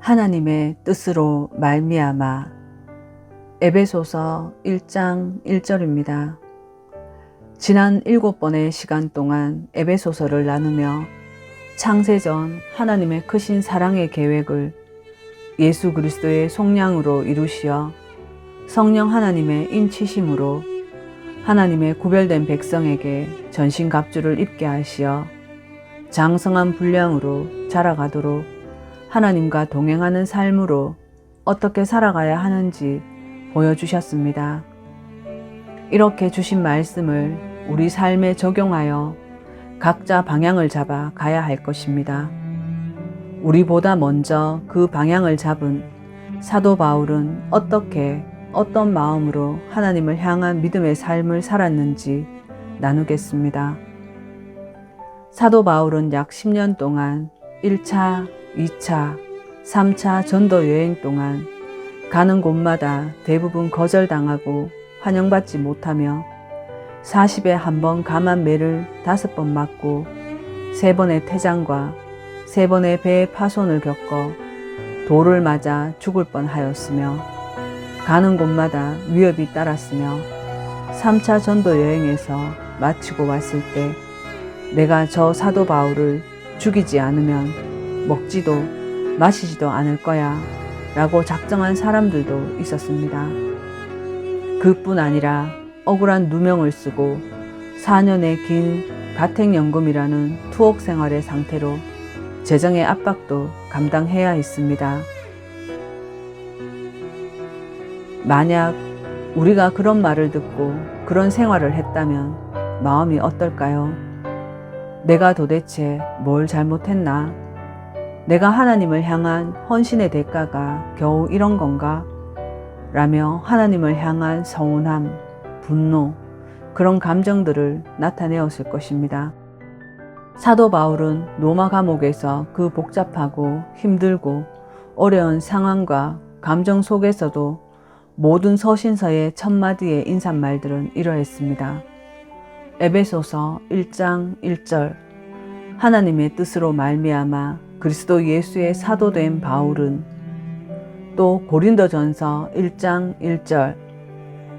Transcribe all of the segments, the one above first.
하나님의 뜻으로 말미암아. 에베소서 1장 1절입니다. 지난 7번의 시간 동안 에베소서를 나누며 창세전 하나님의 크신 사랑의 계획을 예수 그리스도의 속량으로 이루시어 성령 하나님의 인치심으로 하나님의 구별된 백성에게 전신갑주를 입게 하시어 장성한 분량으로 자라가도록 하나님과 동행하는 삶으로 어떻게 살아가야 하는지 보여주셨습니다. 이렇게 주신 말씀을 우리 삶에 적용하여 각자 방향을 잡아 가야 할 것입니다. 우리보다 먼저 그 방향을 잡은 사도 바울은 어떻게 어떤 마음으로 하나님을 향한 믿음의 삶을 살았는지 나누겠습니다. 사도 바울은 약 10년 동안 1차, 2차, 3차 전도 여행 동안 가는 곳마다 대부분 거절당하고 환영받지 못하며 40에 한 번 감한 매를 5번 맞고 3번의 태장과 3번의 배 파손을 겪어 돌을 맞아 죽을 뻔하였으며 가는 곳마다 위협이 따랐으며 3차 전도 여행에서 마치고 왔을 때 내가 저 사도 바울을 죽이지 않으면 먹지도 마시지도 않을 거야 라고 작정한 사람들도 있었습니다. 그뿐 아니라 억울한 누명을 쓰고 4년의 긴 가택연금이라는 투옥 생활의 상태로 재정의 압박도 감당해야 했습니다. 만약 우리가 그런 말을 듣고 그런 생활을 했다면 마음이 어떨까요? 내가 도대체 뭘 잘못했나? 내가 하나님을 향한 헌신의 대가가 겨우 이런 건가? 라며 하나님을 향한 서운함, 분노, 그런 감정들을 나타내었을 것입니다. 사도 바울은 로마 감옥에서 그 복잡하고 힘들고 어려운 상황과 감정 속에서도 모든 서신서의 첫 마디의 인사말들은 이러했습니다. 에베소서 1장 1절 하나님의 뜻으로 말미암아 그리스도 예수의 사도된 바울은, 또 고린도전서 1장 1절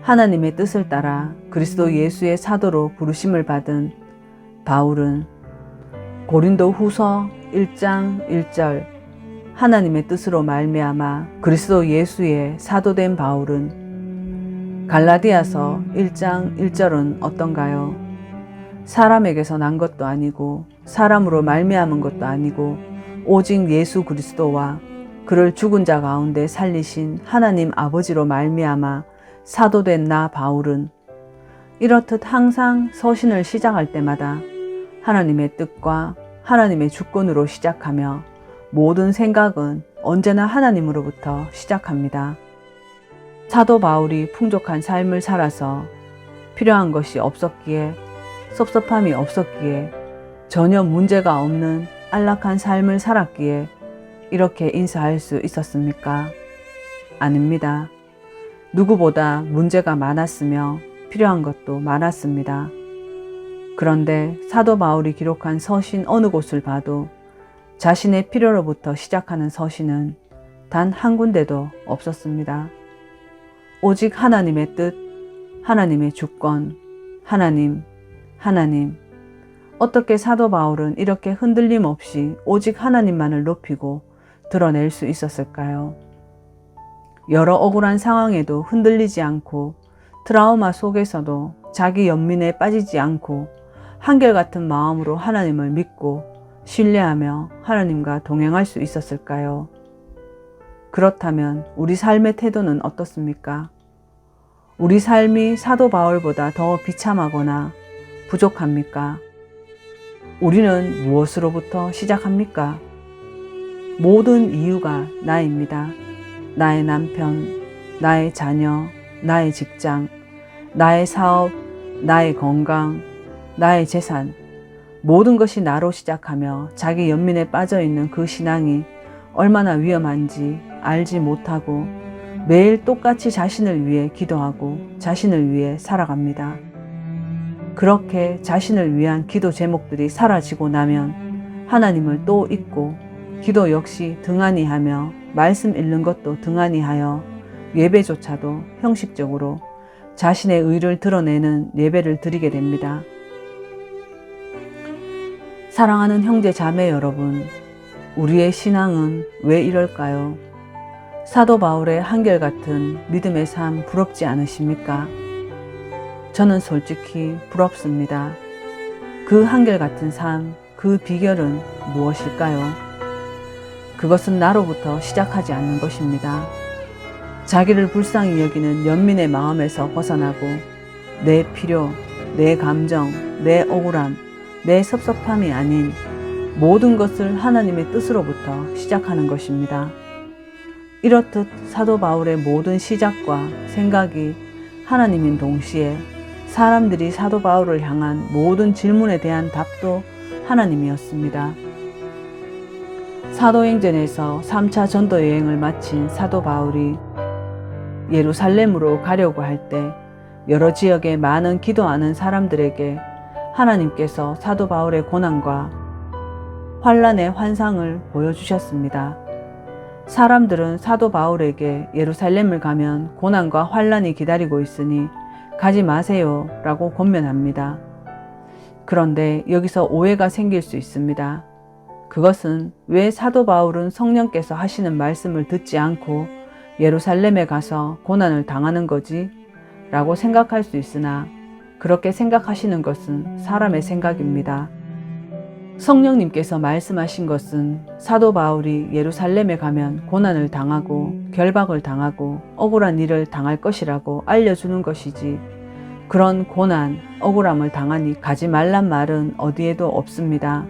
하나님의 뜻을 따라 그리스도 예수의 사도로 부르심을 받은 바울은, 고린도후서 1장 1절 하나님의 뜻으로 말미암아 그리스도 예수의 사도된 바울은, 갈라디아서 1장 1절은 어떤가요? 사람에게서 난 것도 아니고 사람으로 말미암은 것도 아니고 오직 예수 그리스도와 그를 죽은 자 가운데 살리신 하나님 아버지로 말미암아 사도된 나 바울은, 이렇듯 항상 서신을 시작할 때마다 하나님의 뜻과 하나님의 주권으로 시작하며 모든 생각은 언제나 하나님으로부터 시작합니다. 사도 바울이 풍족한 삶을 살아서 필요한 것이 없었기에, 섭섭함이 없었기에, 전혀 문제가 없는 안락한 삶을 살았기에 이렇게 인사할 수 있었습니까? 아닙니다. 누구보다 문제가 많았으며 필요한 것도 많았습니다. 그런데 사도 바울이 기록한 서신 어느 곳을 봐도 자신의 필요로부터 시작하는 서신은 단 한 군데도 없었습니다. 오직 하나님의 뜻, 하나님의 주권, 하나님. 어떻게 사도 바울은 이렇게 흔들림 없이 오직 하나님만을 높이고 드러낼 수 있었을까요? 여러 억울한 상황에도 흔들리지 않고 트라우마 속에서도 자기 연민에 빠지지 않고 한결같은 마음으로 하나님을 믿고 신뢰하며 하나님과 동행할 수 있었을까요? 그렇다면 우리 삶의 태도는 어떻습니까? 우리 삶이 사도 바울보다 더 비참하거나 부족합니까? 우리는 무엇으로부터 시작합니까? 모든 이유가 나입니다. 나의 남편, 나의 자녀, 나의 직장, 나의 사업, 나의 건강, 나의 재산, 모든 것이 나로 시작하며 자기 연민에 빠져있는 그 신앙이 얼마나 위험한지 알지 못하고 매일 똑같이 자신을 위해 기도하고 자신을 위해 살아갑니다. 그렇게 자신을 위한 기도 제목들이 사라지고 나면 하나님을 또 잊고 기도 역시 등한히 하며 말씀 읽는 것도 등한히 하여 예배조차도 형식적으로 자신의 의를 드러내는 예배를 드리게 됩니다. 사랑하는 형제 자매 여러분, 우리의 신앙은 왜 이럴까요? 사도 바울의 한결같은 믿음의 삶 부럽지 않으십니까? 저는 솔직히 부럽습니다. 그 한결같은 삶, 그 비결은 무엇일까요? 그것은 나로부터 시작하지 않는 것입니다. 자기를 불쌍히 여기는 연민의 마음에서 벗어나고 내 필요, 내 감정, 내 억울함, 내 섭섭함이 아닌 모든 것을 하나님의 뜻으로부터 시작하는 것입니다. 이렇듯 사도 바울의 모든 시작과 생각이 하나님인 동시에 사람들이 사도 바울을 향한 모든 질문에 대한 답도 하나님이었습니다. 사도행전에서 3차 전도 여행을 마친 사도 바울이 예루살렘으로 가려고 할 때 여러 지역에 많은 기도하는 사람들에게 하나님께서 사도 바울의 고난과 환난의 환상을 보여주셨습니다. 사람들은 사도 바울에게 예루살렘을 가면 고난과 환난이 기다리고 있으니 가지 마세요 라고 권면합니다. 그런데 여기서 오해가 생길 수 있습니다. 그것은 왜 사도 바울은 성령께서 하시는 말씀을 듣지 않고 예루살렘에 가서 고난을 당하는 거지? 라고 생각할 수 있으나 그렇게 생각하시는 것은 사람의 생각입니다. 성령님께서 말씀하신 것은 사도 바울이 예루살렘에 가면 고난을 당하고 결박을 당하고 억울한 일을 당할 것이라고 알려주는 것이지 그런 고난, 억울함을 당하니 가지 말란 말은 어디에도 없습니다.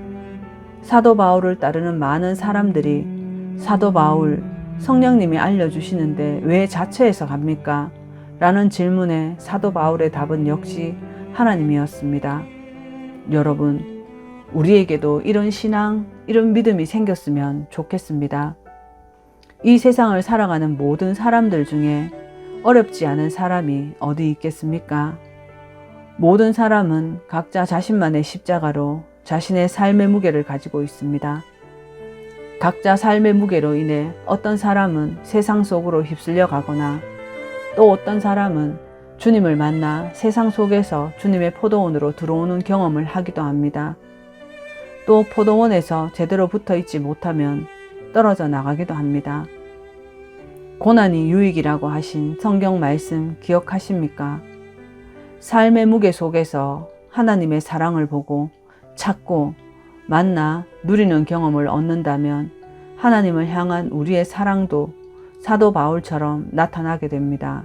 사도 바울을 따르는 많은 사람들이 사도 바울, 성령님이 알려주시는데 왜 자처해서 갑니까? 라는 질문에 사도 바울의 답은 역시 하나님이었습니다. 여러분, 우리에게도 이런 신앙, 이런 믿음이 생겼으면 좋겠습니다. 이 세상을 살아가는 모든 사람들 중에 어렵지 않은 사람이 어디 있겠습니까? 모든 사람은 각자 자신만의 십자가로 자신의 삶의 무게를 가지고 있습니다. 각자 삶의 무게로 인해 어떤 사람은 세상 속으로 휩쓸려 가거나 또 어떤 사람은 주님을 만나 세상 속에서 주님의 포도원으로 들어오는 경험을 하기도 합니다. 또 포도원에서 제대로 붙어 있지 못하면 떨어져 나가기도 합니다. 고난이 유익이라고 하신 성경 말씀 기억하십니까? 삶의 무게 속에서 하나님의 사랑을 보고 찾고 만나 누리는 경험을 얻는다면 하나님을 향한 우리의 사랑도 사도 바울처럼 나타나게 됩니다.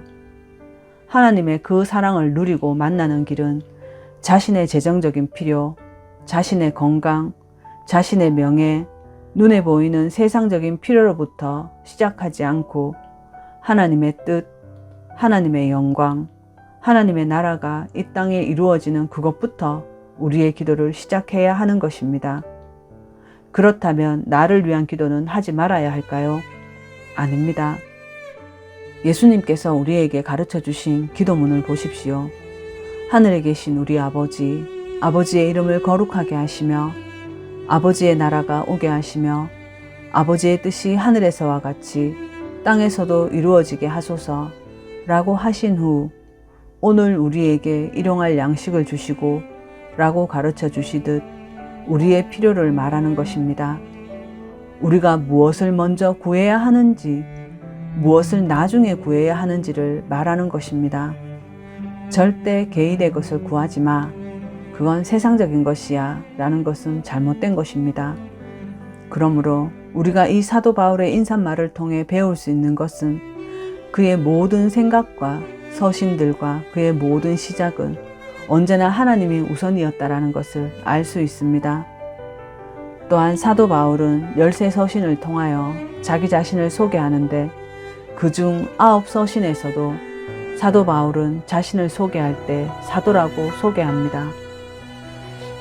하나님의 그 사랑을 누리고 만나는 길은 자신의 재정적인 필요, 자신의 건강, 자신의 명예, 눈에 보이는 세상적인 필요로부터 시작하지 않고 하나님의 뜻, 하나님의 영광, 하나님의 나라가 이 땅에 이루어지는 그것부터 우리의 기도를 시작해야 하는 것입니다. 그렇다면 나를 위한 기도는 하지 말아야 할까요? 아닙니다. 예수님께서 우리에게 가르쳐 주신 기도문을 보십시오. 하늘에 계신 우리 아버지, 아버지의 이름을 거룩하게 하시며 아버지의 나라가 오게 하시며 아버지의 뜻이 하늘에서와 같이 땅에서도 이루어지게 하소서 라고 하신 후 오늘 우리에게 일용할 양식을 주시고 라고 가르쳐 주시듯 우리의 필요를 말하는 것입니다. 우리가 무엇을 먼저 구해야 하는지, 무엇을 나중에 구해야 하는지를 말하는 것입니다. 절대 개인의 것을 구하지 마. 그건 세상적인 것이야 라는 것은 잘못된 것입니다. 그러므로 우리가 이 사도 바울의 인사말을 통해 배울 수 있는 것은 그의 모든 생각과 서신들과 그의 모든 시작은 언제나 하나님이 우선이었다라는 것을 알 수 있습니다. 또한 사도 바울은 13 서신을 통하여 자기 자신을 소개하는데 그중 9 서신에서도 사도 바울은 자신을 소개할 때 사도라고 소개합니다.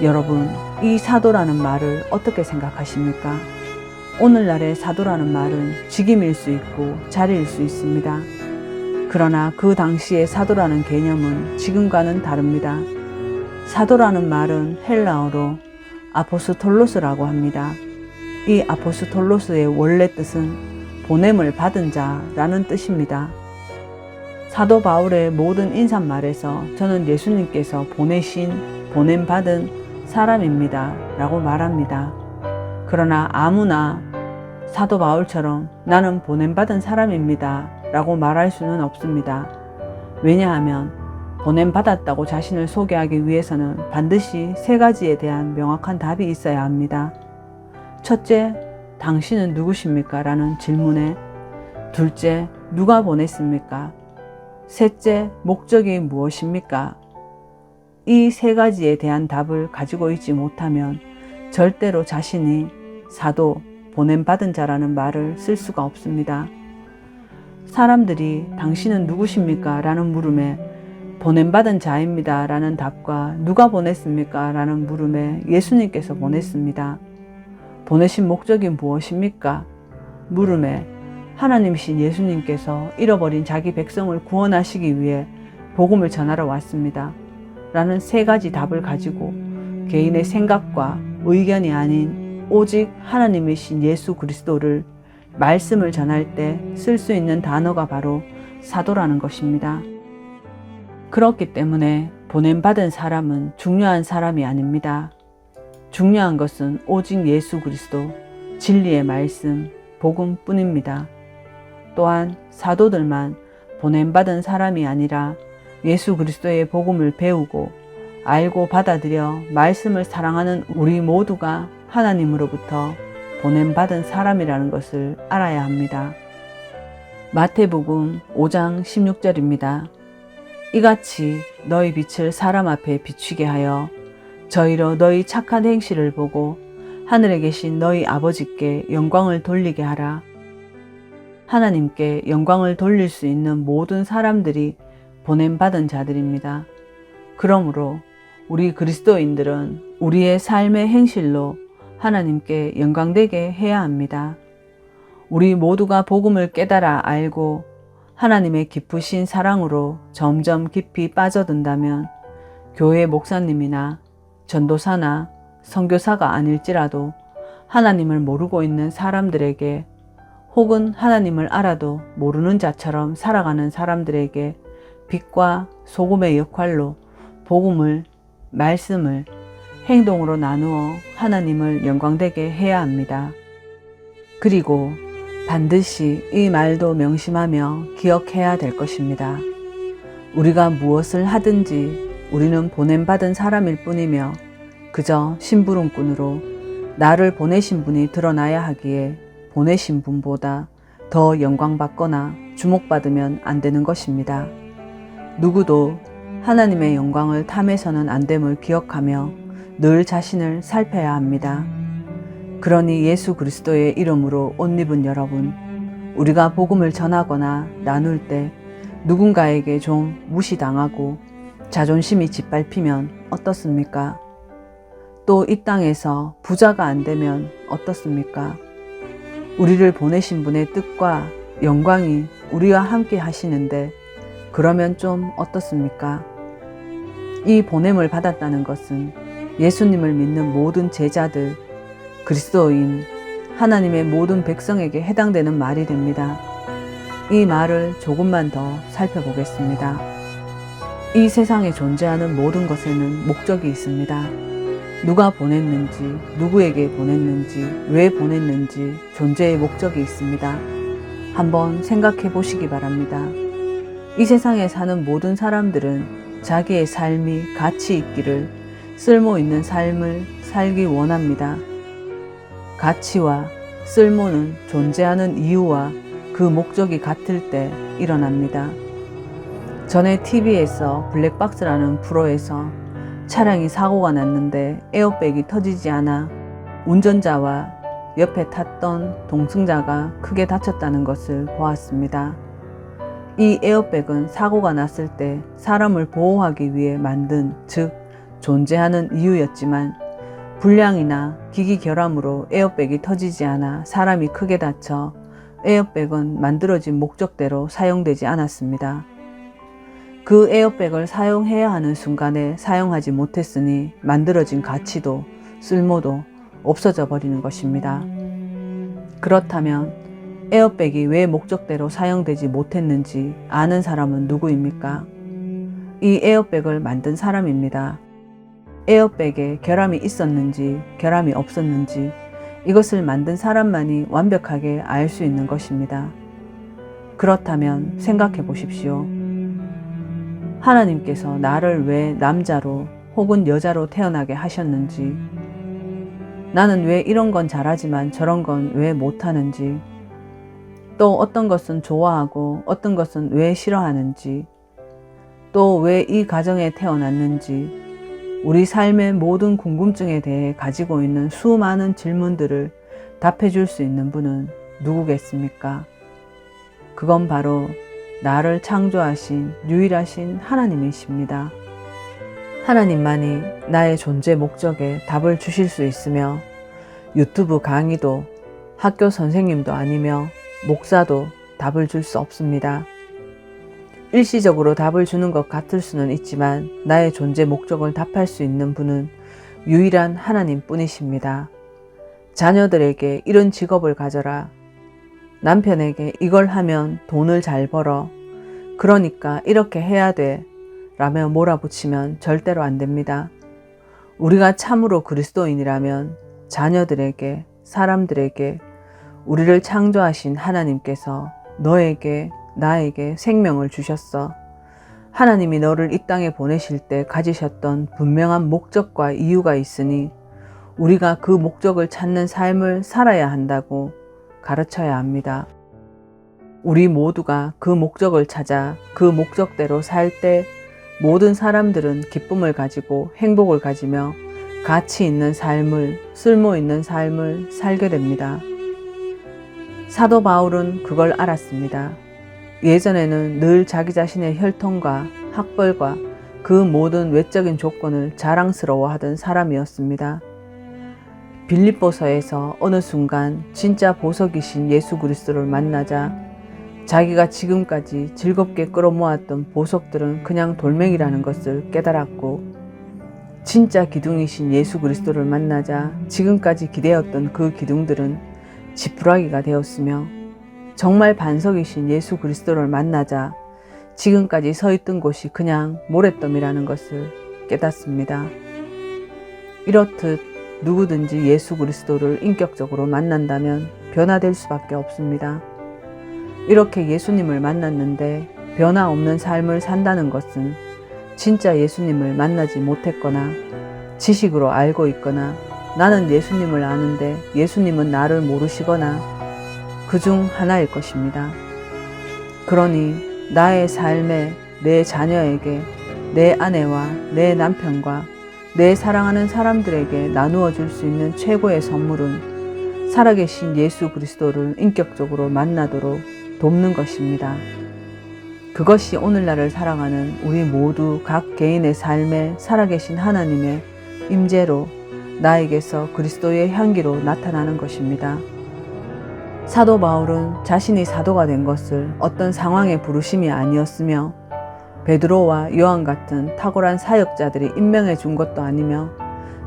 여러분, 이 사도라는 말을 어떻게 생각하십니까? 오늘날의 사도라는 말은 직임일 수 있고 자리일 수 있습니다. 그러나 그 당시의 사도라는 개념은 지금과는 다릅니다. 사도라는 말은 헬라어로 아포스톨로스라고 합니다. 이 아포스톨로스의 원래 뜻은 보냄을 받은 자라는 뜻입니다. 사도 바울의 모든 인사말에서 저는 예수님께서 보내신, 보냄받은 사람입니다 라고 말합니다. 그러나 아무나 사도 바울처럼 나는 보냄받은 사람입니다 라고 말할 수는 없습니다. 왜냐하면 보냄받았다고 자신을 소개하기 위해서는 반드시 세 가지에 대한 명확한 답이 있어야 합니다. 첫째, 당신은 누구십니까? 라는 질문에, 둘째, 누가 보냈습니까? 셋째, 목적이 무엇입니까? 이 세 가지에 대한 답을 가지고 있지 못하면 절대로 자신이 사도, 보냄받은 자라는 말을 쓸 수가 없습니다. 사람들이 당신은 누구십니까? 라는 물음에 보냄받은 자입니다 라는 답과 누가 보냈습니까? 라는 물음에 예수님께서 보냈습니다. 보내신 목적이 무엇입니까? 물음에 하나님이신 예수님께서 잃어버린 자기 백성을 구원하시기 위해 복음을 전하러 왔습니다 라는 세 가지 답을 가지고 개인의 생각과 의견이 아닌 오직 하나님이신 예수 그리스도를 말씀을 전할 때 쓸 수 있는 단어가 바로 사도라는 것입니다. 그렇기 때문에 보냄받은 사람은 중요한 사람이 아닙니다. 중요한 것은 오직 예수 그리스도, 진리의 말씀, 복음뿐입니다. 또한 사도들만 보냄받은 사람이 아니라 예수 그리스도의 복음을 배우고 알고 받아들여 말씀을 사랑하는 우리 모두가 하나님으로부터 보냄받은 사람이라는 것을 알아야 합니다. 마태복음 5장 16절입니다. 이같이 너희 빛을 사람 앞에 비추게 하여 저희로 너희 착한 행실을 보고 하늘에 계신 너희 아버지께 영광을 돌리게 하라. 하나님께 영광을 돌릴 수 있는 모든 사람들이 보냄받은 자들입니다. 그러므로 우리 그리스도인들은 우리의 삶의 행실로 하나님께 영광되게 해야 합니다. 우리 모두가 복음을 깨달아 알고 하나님의 깊으신 사랑으로 점점 깊이 빠져든다면 교회 목사님이나 전도사나 선교사가 아닐지라도 하나님을 모르고 있는 사람들에게 혹은 하나님을 알아도 모르는 자처럼 살아가는 사람들에게 빛과 소금의 역할로 복음을, 말씀을 행동으로 나누어 하나님을 영광되게 해야 합니다. 그리고 반드시 이 말도 명심하며 기억해야 될 것입니다. 우리가 무엇을 하든지 우리는 보냄받은 사람일 뿐이며 그저 심부름꾼으로 나를 보내신 분이 드러나야 하기에 보내신 분보다 더 영광받거나 주목받으면 안 되는 것입니다. 누구도 하나님의 영광을 탐해서는 안 됨을 기억하며 늘 자신을 살펴야 합니다. 그러니 예수 그리스도의 이름으로 옷 입은 여러분, 우리가 복음을 전하거나 나눌 때 누군가에게 좀 무시당하고 자존심이 짓밟히면 어떻습니까? 또 이 땅에서 부자가 안 되면 어떻습니까? 우리를 보내신 분의 뜻과 영광이 우리와 함께 하시는데 그러면 좀 어떻습니까? 이 보냄을 받았다는 것은 예수님을 믿는 모든 제자들, 그리스도인, 하나님의 모든 백성에게 해당되는 말이 됩니다. 이 말을 조금만 더 살펴보겠습니다. 이 세상에 존재하는 모든 것에는 목적이 있습니다. 누가 보냈는지, 누구에게 보냈는지, 왜 보냈는지 존재의 목적이 있습니다. 한번 생각해 보시기 바랍니다. 이 세상에 사는 모든 사람들은 자기의 삶이 가치 있기를, 쓸모 있는 삶을 살기 원합니다. 가치와 쓸모는 존재하는 이유와 그 목적이 같을 때 일어납니다. 전에 TV에서 블랙박스라는 프로에서 차량이 사고가 났는데 에어백이 터지지 않아 운전자와 옆에 탔던 동승자가 크게 다쳤다는 것을 보았습니다. 이 에어백은 사고가 났을 때 사람을 보호하기 위해 만든, 즉 존재하는 이유였지만 불량이나 기기 결함으로 에어백이 터지지 않아 사람이 크게 다쳐 에어백은 만들어진 목적대로 사용되지 않았습니다. 그 에어백을 사용해야 하는 순간에 사용하지 못했으니 만들어진 가치도 쓸모도 없어져 버리는 것입니다. 그렇다면 에어백이 왜 목적대로 사용되지 못했는지 아는 사람은 누구입니까? 이 에어백을 만든 사람입니다. 에어백에 결함이 있었는지 결함이 없었는지 이것을 만든 사람만이 완벽하게 알 수 있는 것입니다. 그렇다면 생각해 보십시오. 하나님께서 나를 왜 남자로 혹은 여자로 태어나게 하셨는지, 나는 왜 이런 건 잘하지만 저런 건 왜 못하는지, 또 어떤 것은 좋아하고 어떤 것은 왜 싫어하는지, 또 왜 이 가정에 태어났는지, 우리 삶의 모든 궁금증에 대해 가지고 있는 수많은 질문들을 답해 줄 수 있는 분은 누구겠습니까? 그건 바로 나를 창조하신 유일하신 하나님이십니다. 하나님만이 나의 존재 목적에 답을 주실 수 있으며 유튜브 강의도 학교 선생님도 아니며 목사도 답을 줄 수 없습니다. 일시적으로 답을 주는 것 같을 수는 있지만 나의 존재 목적을 답할 수 있는 분은 유일한 하나님 뿐이십니다. 자녀들에게 이런 직업을 가져라. 남편에게 이걸 하면 돈을 잘 벌어. 그러니까 이렇게 해야 돼. 라며 몰아붙이면 절대로 안 됩니다. 우리가 참으로 그리스도인이라면 자녀들에게, 사람들에게 우리를 창조하신 하나님께서 너에게, 나에게 생명을 주셨어. 하나님이 너를 이 땅에 보내실 때 가지셨던 분명한 목적과 이유가 있으니 우리가 그 목적을 찾는 삶을 살아야 한다고 가르쳐야 합니다. 우리 모두가 그 목적을 찾아 그 목적대로 살 때 모든 사람들은 기쁨을 가지고 행복을 가지며 가치 있는 삶을, 쓸모 있는 삶을 살게 됩니다. 사도 바울은 그걸 알았습니다. 예전에는 늘 자기 자신의 혈통과 학벌과 그 모든 외적인 조건을 자랑스러워하던 사람이었습니다. 빌립보서에서 어느 순간 진짜 보석이신 예수 그리스도를 만나자 자기가 지금까지 즐겁게 끌어모았던 보석들은 그냥 돌멩이라는 것을 깨달았고, 진짜 기둥이신 예수 그리스도를 만나자 지금까지 기대었던 그 기둥들은 지푸라기가 되었으며, 정말 반석이신 예수 그리스도를 만나자 지금까지 서 있던 곳이 그냥 모래더미라는 것을 깨닫습니다. 이렇듯 누구든지 예수 그리스도를 인격적으로 만난다면 변화될 수밖에 없습니다. 이렇게 예수님을 만났는데 변화 없는 삶을 산다는 것은 진짜 예수님을 만나지 못했거나 지식으로 알고 있거나 나는 예수님을 아는데 예수님은 나를 모르시거나 그중 하나일 것입니다. 그러니 나의 삶에, 내 자녀에게, 내 아내와 내 남편과 내 사랑하는 사람들에게 나누어 줄 수 있는 최고의 선물은 살아계신 예수 그리스도를 인격적으로 만나도록 돕는 것입니다. 그것이 오늘날을 살아가는 우리 모두 각 개인의 삶에 살아계신 하나님의 임재로 나에게서 그리스도의 향기로 나타나는 것입니다. 사도 바울은 자신이 사도가 된 것을 어떤 상황의 부르심이 아니었으며 베드로와 요한 같은 탁월한 사역자들이 임명해 준 것도 아니며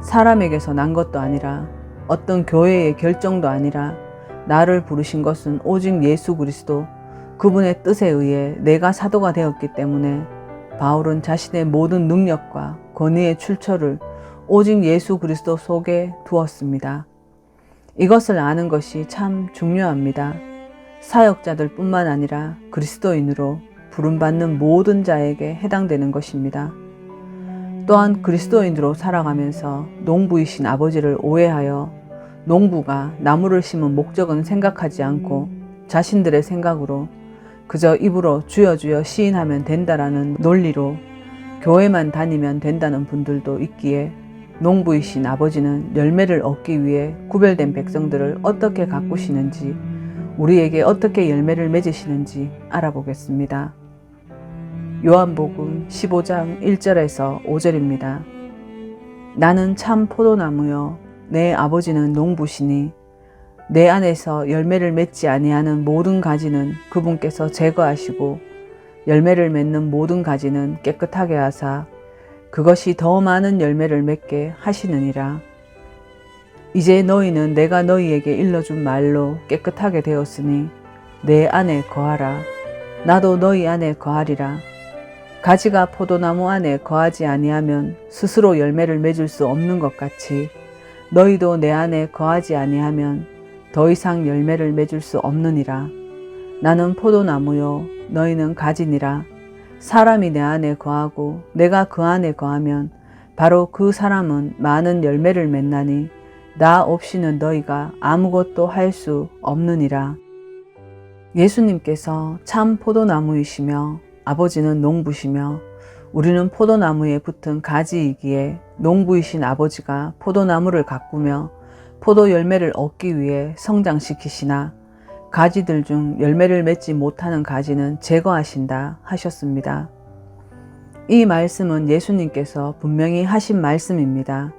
사람에게서 난 것도 아니라 어떤 교회의 결정도 아니라 나를 부르신 것은 오직 예수 그리스도 그분의 뜻에 의해 내가 사도가 되었기 때문에 바울은 자신의 모든 능력과 권위의 출처를 오직 예수 그리스도 속에 두었습니다. 이것을 아는 것이 참 중요합니다. 사역자들 뿐만 아니라 그리스도인으로 부름받는 모든 자에게 해당되는 것입니다. 또한 그리스도인으로 살아가면서 농부이신 아버지를 오해하여 농부가 나무를 심은 목적은 생각하지 않고 자신들의 생각으로 그저 입으로 주여 주여 시인하면 된다라는 논리로 교회만 다니면 된다는 분들도 있기에 농부이신 아버지는 열매를 얻기 위해 구별된 백성들을 어떻게 가꾸시는지, 우리에게 어떻게 열매를 맺으시는지 알아보겠습니다. 요한복음 15장 1절에서 5절입니다. 나는 참 포도나무요 내 아버지는 농부시니 내 안에서 열매를 맺지 아니하는 모든 가지는 그분께서 제거하시고 열매를 맺는 모든 가지는 깨끗하게 하사 그것이 더 많은 열매를 맺게 하시느니라. 이제 너희는 내가 너희에게 일러준 말로 깨끗하게 되었으니 내 안에 거하라. 나도 너희 안에 거하리라. 가지가 포도나무 안에 거하지 아니하면 스스로 열매를 맺을 수 없는 것 같이 너희도 내 안에 거하지 아니하면 더 이상 열매를 맺을 수 없느니라. 나는 포도나무요 너희는 가지니라. 사람이 내 안에 거하고 내가 그 안에 거하면 바로 그 사람은 많은 열매를 맺나니 나 없이는 너희가 아무것도 할 수 없느니라. 예수님께서 참 포도나무이시며 아버지는 농부시며 우리는 포도나무에 붙은 가지이기에 농부이신 아버지가 포도나무를 가꾸며 포도 열매를 얻기 위해 성장시키시나 가지들 중 열매를 맺지 못하는 가지는 제거하신다 하셨습니다. 이 말씀은 예수님께서 분명히 하신 말씀입니다.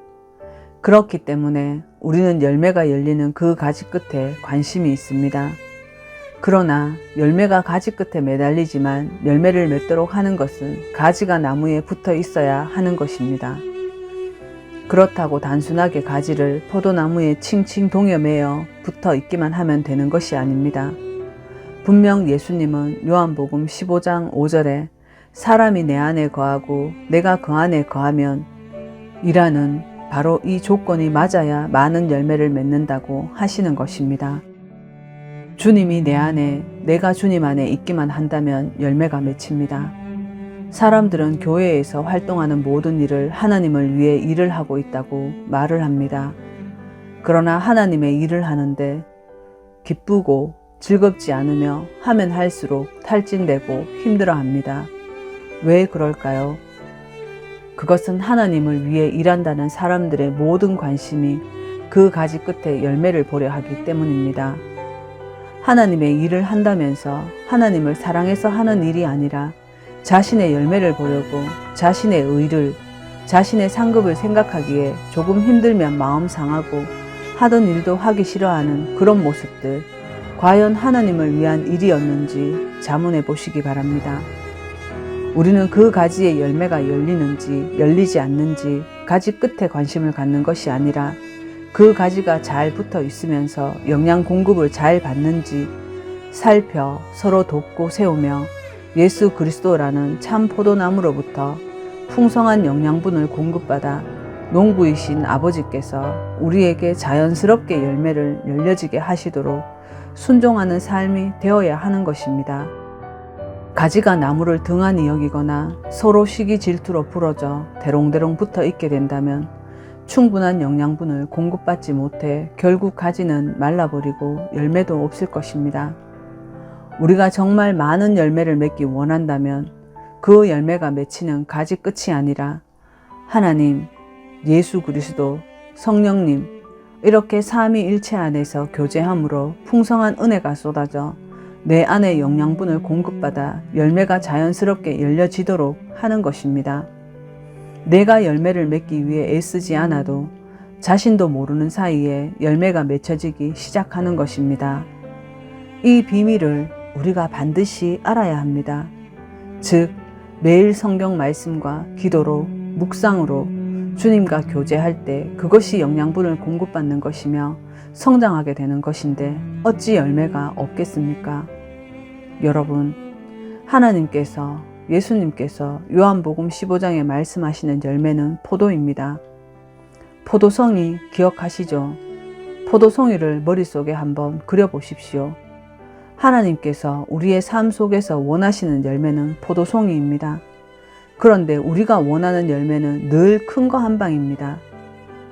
그렇기 때문에 우리는 열매가 열리는 그 가지 끝에 관심이 있습니다. 그러나 열매가 가지 끝에 매달리지만 열매를 맺도록 하는 것은 가지가 나무에 붙어 있어야 하는 것입니다. 그렇다고 단순하게 가지를 포도나무에 칭칭 동여매어 붙어 있기만 하면 되는 것이 아닙니다. 분명 예수님은 요한복음 15장 5절에 사람이 내 안에 거하고 내가 그 안에 거하면 이라는 바로 이 조건이 맞아야 많은 열매를 맺는다고 하시는 것입니다. 주님이 내 안에, 내가 주님 안에 있기만 한다면 열매가 맺힙니다. 사람들은 교회에서 활동하는 모든 일을 하나님을 위해 일을 하고 있다고 말을 합니다. 그러나 하나님의 일을 하는데 기쁘고 즐겁지 않으며 하면 할수록 탈진되고 힘들어합니다. 왜 그럴까요? 그것은 하나님을 위해 일한다는 사람들의 모든 관심이 그 가지 끝에 열매를 보려 하기 때문입니다. 하나님의 일을 한다면서 하나님을 사랑해서 하는 일이 아니라 자신의 열매를 보려고 자신의 의를, 자신의 상급을 생각하기에 조금 힘들면 마음 상하고 하던 일도 하기 싫어하는 그런 모습들, 과연 하나님을 위한 일이었는지 자문해 보시기 바랍니다. 우리는 그 가지의 열매가 열리는지 열리지 않는지 가지 끝에 관심을 갖는 것이 아니라 그 가지가 잘 붙어 있으면서 영양 공급을 잘 받는지 살펴 서로 돕고 세우며 예수 그리스도라는 참 포도나무로부터 풍성한 영양분을 공급받아 농부이신 아버지께서 우리에게 자연스럽게 열매를 열려지게 하시도록 순종하는 삶이 되어야 하는 것입니다. 가지가 나무를 등한히 여기거나 서로 시기 질투로 부러져 대롱대롱 붙어 있게 된다면 충분한 영양분을 공급받지 못해 결국 가지는 말라버리고 열매도 없을 것입니다. 우리가 정말 많은 열매를 맺기 원한다면 그 열매가 맺히는 가지 끝이 아니라 하나님, 예수 그리스도, 성령님 이렇게 삼위일체 안에서 교제함으로 풍성한 은혜가 쏟아져 내 안에 영양분을 공급받아 열매가 자연스럽게 열려지도록 하는 것입니다. 내가 열매를 맺기 위해 애쓰지 않아도 자신도 모르는 사이에 열매가 맺혀지기 시작하는 것입니다. 이 비밀을 우리가 반드시 알아야 합니다. 즉, 매일 성경 말씀과 기도로, 묵상으로 주님과 교제할 때 그것이 영양분을 공급받는 것이며 성장하게 되는 것인데 어찌 열매가 없겠습니까? 여러분, 하나님께서, 예수님께서 요한복음 15장에 말씀하시는 열매는 포도입니다. 포도송이 기억하시죠? 포도송이를 머릿속에 한번 그려보십시오. 하나님께서 우리의 삶 속에서 원하시는 열매는 포도송이입니다. 그런데 우리가 원하는 열매는 늘 큰 거 한 방입니다.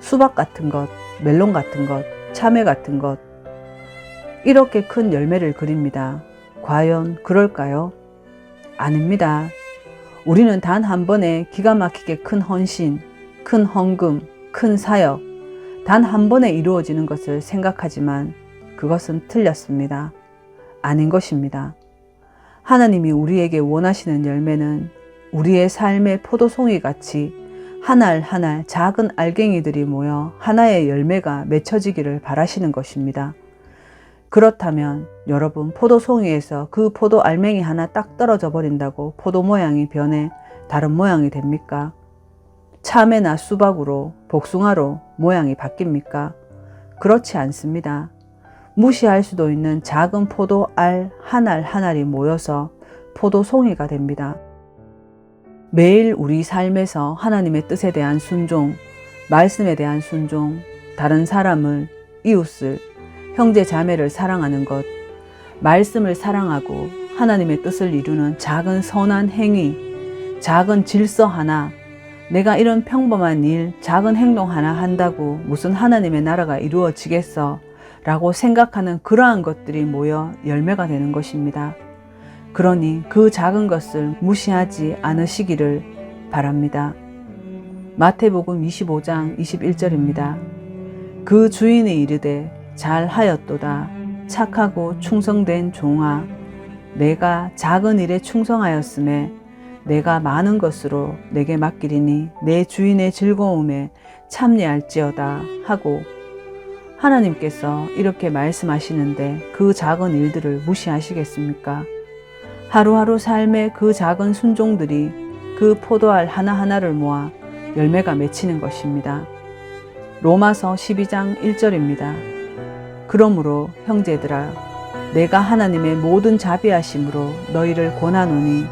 수박 같은 것, 멜론 같은 것, 참외 같은 것, 이렇게 큰 열매를 그립니다. 과연 그럴까요? 아닙니다. 우리는 단 한 번에 기가 막히게 큰 헌신, 큰 헌금, 큰 사역, 단 한 번에 이루어지는 것을 생각하지만 그것은 틀렸습니다. 아닌 것입니다. 하나님이 우리에게 원하시는 열매는 우리의 삶의 포도송이 같이 한 알 한 알 작은 알갱이들이 모여 하나의 열매가 맺혀지기를 바라시는 것입니다. 그렇다면 여러분, 포도송이에서 그 포도 알맹이 하나 딱 떨어져 버린다고 포도 모양이 변해 다른 모양이 됩니까? 참외나 수박으로, 복숭아로 모양이 바뀝니까? 그렇지 않습니다. 무시할 수도 있는 작은 포도알 한 알 한 알이 모여서 포도송이가 됩니다. 매일 우리 삶에서 하나님의 뜻에 대한 순종, 말씀에 대한 순종, 다른 사람을, 이웃을, 형제 자매를 사랑하는 것, 말씀을 사랑하고 하나님의 뜻을 이루는 작은 선한 행위, 작은 질서 하나, 내가 이런 평범한 일, 작은 행동 하나 한다고 무슨 하나님의 나라가 이루어지겠어 라고 생각하는 그러한 것들이 모여 열매가 되는 것입니다. 그러니 그 작은 것을 무시하지 않으시기를 바랍니다. 마태복음 25장 21절입니다. 그 주인이 이르되 잘하였도다. 착하고 충성된 종아, 내가 작은 일에 충성하였음에 내가 많은 것으로 내게 맡기리니 내 주인의 즐거움에 참여할지어다 하고, 하나님께서 이렇게 말씀하시는데 그 작은 일들을 무시하시겠습니까? 하루하루 삶의 그 작은 순종들이 그 포도알 하나하나를 모아 열매가 맺히는 것입니다. 로마서 12장 1절입니다. 그러므로 형제들아, 내가 하나님의 모든 자비하심으로 너희를 권하노니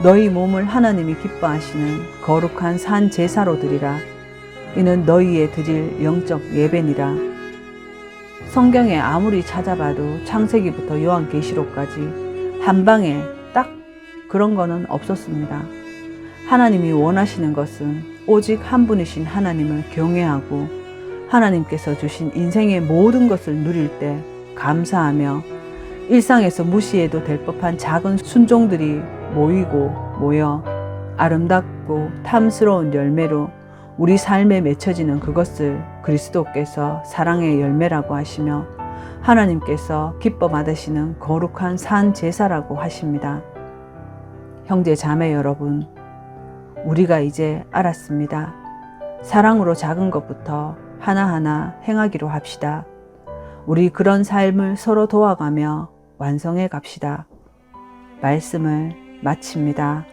너희 몸을 하나님이 기뻐하시는 거룩한 산 제사로 드리라. 이는 너희의 드릴 영적 예배니라. 성경에 아무리 찾아봐도 창세기부터 요한계시록까지 한 방에 딱 그런 거는 없었습니다. 하나님이 원하시는 것은 오직 한 분이신 하나님을 경외하고 하나님께서 주신 인생의 모든 것을 누릴 때 감사하며 일상에서 무시해도 될 법한 작은 순종들이 모여 아름답고 탐스러운 열매로 우리 삶에 맺혀지는 그것을 그리스도께서 사랑의 열매라고 하시며 하나님께서 기뻐 받으시는 거룩한 산 제사라고 하십니다. 형제 자매 여러분, 우리가 이제 알았습니다. 사랑으로 작은 것부터 하나하나 행하기로 합시다. 우리 그런 삶을 서로 도와가며 완성해 갑시다. 말씀을 마칩니다.